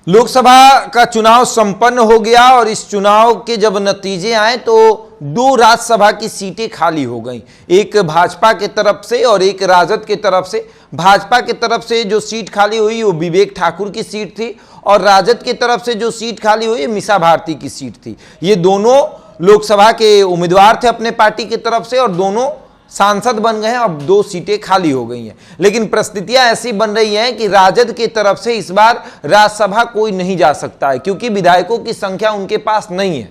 लोकसभा का चुनाव संपन्न हो गया और इस चुनाव के जब नतीजे आए तो दो राज्यसभा की सीटें खाली हो गईं, एक भाजपा के तरफ से और एक राजद के तरफ से। भाजपा के तरफ से जो सीट खाली हुई वो विवेक ठाकुर की सीट थी और राजद की तरफ से जो सीट खाली हुई मीसा भारती की सीट थी। ये दोनों लोकसभा के उम्मीदवार थे अपने पार्टी की तरफ से और दोनों सांसद बन गए हैं। अब दो सीटें खाली हो गई हैं, लेकिन परिस्थितियां ऐसी बन रही हैं कि राजद की तरफ से इस बार राज्यसभा कोई नहीं जा सकता है, क्योंकि विधायकों की संख्या उनके पास नहीं है।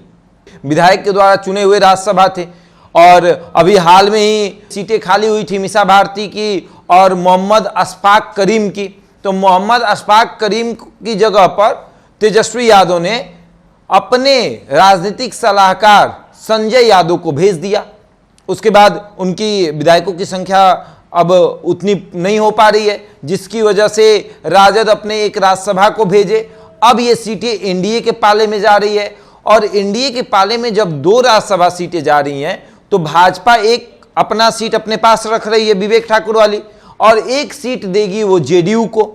विधायक के द्वारा चुने हुए राज्यसभा थे और अभी हाल में ही सीटें खाली हुई थी मीसा भारती की और मोहम्मद अशफाक करीम की। तो मोहम्मद अशफाक करीम की जगह पर तेजस्वी यादव ने अपने राजनीतिक सलाहकार संजय यादव को भेज दिया। उसके बाद उनकी विधायकों की संख्या अब उतनी नहीं हो पा रही है, जिसकी वजह से राजद अपने एक राज्यसभा को भेजे। अब ये सीटें एनडीए के पाले में जा रही है और एनडीए के पाले में जब दो राज्यसभा सीटें जा रही हैं तो भाजपा एक अपना सीट अपने पास रख रही है विवेक ठाकुर वाली और एक सीट देगी वो जेडीयू को।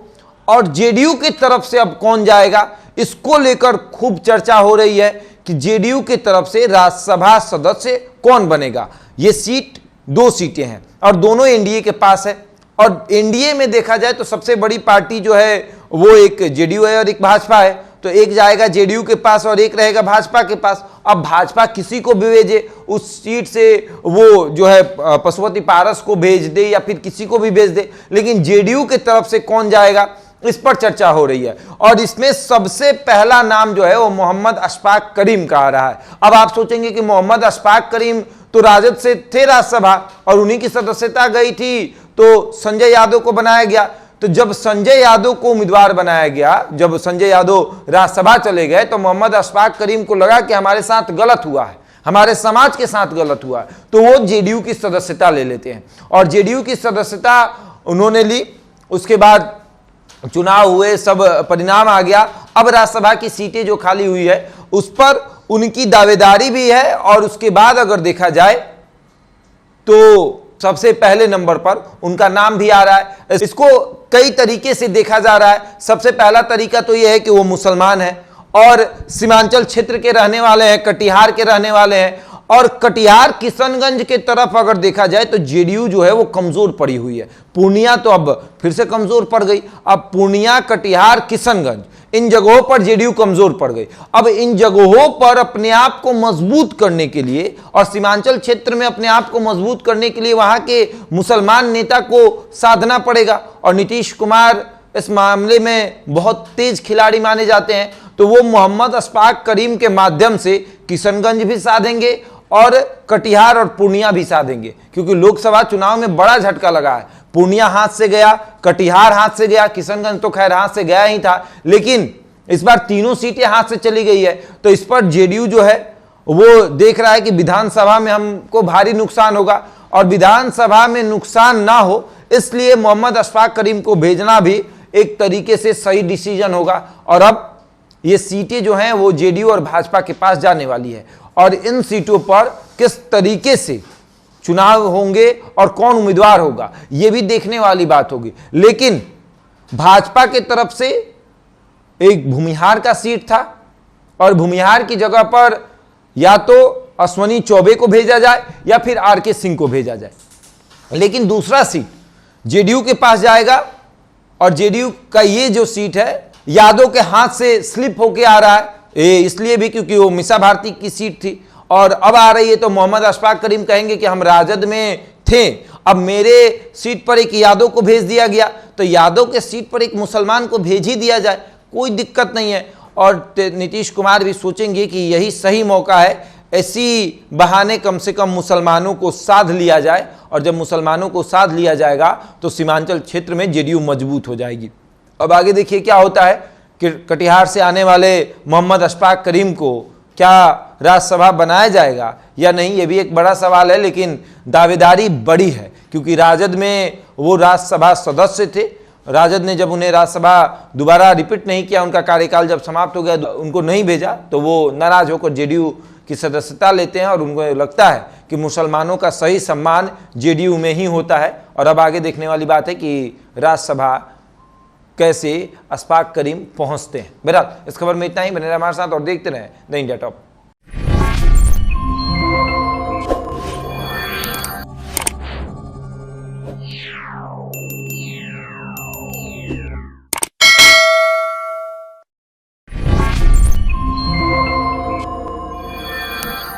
और जेडीयू की तरफ से अब कौन जाएगा, इसको लेकर खूब चर्चा हो रही है कि जेडीयू की तरफ से राज्यसभा सदस्य कौन बनेगा। ये सीट दो सीटें हैं और दोनों एनडीए के पास है और एनडीए में देखा जाए तो सबसे बड़ी पार्टी जो है वो एक जेडीयू है और एक भाजपा है। तो एक जाएगा जेडीयू के पास और एक रहेगा भाजपा के पास। अब भाजपा किसी को भी भेजे उस सीट से, वो जो है पशुपति पारस को भेज दे या फिर किसी को भी भेज दे, लेकिन जेडीयू की तरफ से कौन जाएगा इस पर चर्चा हो रही है। और इसमें सबसे पहला नाम जो है वो मोहम्मद अशफाक करीम का आ रहा है। अब आप सोचेंगे कि मोहम्मद अशफाक करीम तो राजद से थे राज्यसभा और उन्हीं की सदस्यता गई थी, तो संजय यादव को बनाया गया। तो जब संजय यादव को उम्मीदवार बनाया गया, जब संजय यादव राज्यसभा चले गए तो मोहम्मद अशफाक करीम को लगा कि हमारे साथ गलत हुआ है, हमारे समाज के साथ गलत हुआ है, तो वो जेडीयू की सदस्यता ले लेते हैं और जेडीयू की सदस्यता उन्होंने ली। उसके बाद चुनाव हुए, सब परिणाम आ गया। अब राज्यसभा की सीटें जो खाली हुई है उस पर उनकी दावेदारी भी है और उसके बाद अगर देखा जाए तो सबसे पहले नंबर पर उनका नाम भी आ रहा है। इसको कई तरीके से देखा जा रहा है। सबसे पहला तरीका तो यह है कि वो मुसलमान है और सीमांचल क्षेत्र के रहने वाले हैं, कटिहार के रहने वाले हैं और कटिहार किशनगंज के तरफ अगर देखा जाए तो जेडीयू जो है वो कमजोर पड़ी हुई है। पूर्णिया तो अब फिर से कमजोर पड़ गई। अब पूर्णिया, कटिहार, किशनगंज इन जगहों पर जेडीयू कमजोर पड़ गई। अब इन जगहों पर अपने आप को मजबूत करने के लिए और सीमांचल क्षेत्र में अपने आप को मजबूत करने के लिए वहां के मुसलमान नेता को साधना पड़ेगा और नीतीश कुमार इस मामले में बहुत तेज खिलाड़ी माने जाते हैं। तो वो मोहम्मद अशफाक करीम के माध्यम से किशनगंज भी साधेंगे और कटिहार और पूर्णिया भी साधेंगे, क्योंकि लोकसभा चुनाव में बड़ा झटका लगा है। पूर्णिया हाथ से गया, कटिहार हाथ से गया, किशनगंज तो खैर हाथ से गया ही था, लेकिन इस बार तीनों सीटें हाथ से चली गई है। तो इस पर जेडीयू जो है वो देख रहा है कि विधानसभा में हमको भारी नुकसान होगा और विधानसभा में नुकसान ना हो इसलिए मोहम्मद अशफाक करीम को भेजना भी एक तरीके से सही डिसीजन होगा। और अब ये सीटें जो हैं वो जेडीयू और भाजपा के पास जाने वाली है और इन सीटों पर किस तरीके से चुनाव होंगे और कौन उम्मीदवार होगा ये भी देखने वाली बात होगी। लेकिन भाजपा की तरफ से एक भूमिहार का सीट था और भूमिहार की जगह पर या तो अश्वनी चौबे को भेजा जाए या फिर आरके सिंह को भेजा जाए, लेकिन दूसरा सीट जेडीयू के पास जाएगा और जेडीयू का ये जो सीट है यादव के हाथ से स्लिप होके आ रहा है, इसलिए भी क्योंकि वो मीसा भारती की सीट थी और अब आ रही है। तो मोहम्मद अशफाक करीम कहेंगे कि हम राजद में थे, अब मेरे सीट पर एक यादव को भेज दिया गया तो यादव के सीट पर एक मुसलमान को भेज ही दिया जाए, कोई दिक्कत नहीं है। और नीतीश कुमार भी सोचेंगे कि यही सही मौका है, ऐसी बहाने कम से कम मुसलमानों को साध लिया जाए और जब मुसलमानों को साध लिया जाएगा तो सीमांचल क्षेत्र में जेडीयू मजबूत हो जाएगी। अब आगे देखिए क्या होता है कि कटिहार से आने वाले मोहम्मद अशफाक करीम को क्या राज्यसभा बनाया जाएगा या नहीं, ये भी एक बड़ा सवाल है। लेकिन दावेदारी बड़ी है क्योंकि राजद में वो राज्यसभा सदस्य थे। राजद ने जब उन्हें राज्यसभा दोबारा रिपीट नहीं किया, उनका कार्यकाल जब समाप्त हो गया, उनको नहीं भेजा, तो वो नाराज होकर जेडीयू की सदस्यता लेते हैं और उनको लगता है कि मुसलमानों का सही सम्मान जेडीयू में ही होता है। और अब आगे देखने वाली बात है कि राज्यसभा कैसे अशफाक करीम पहुंचते हैं। बहरहाल इस खबर में इतना ही, बने रहे हमारे साथ और देखते रहें द इंडिया टॉप।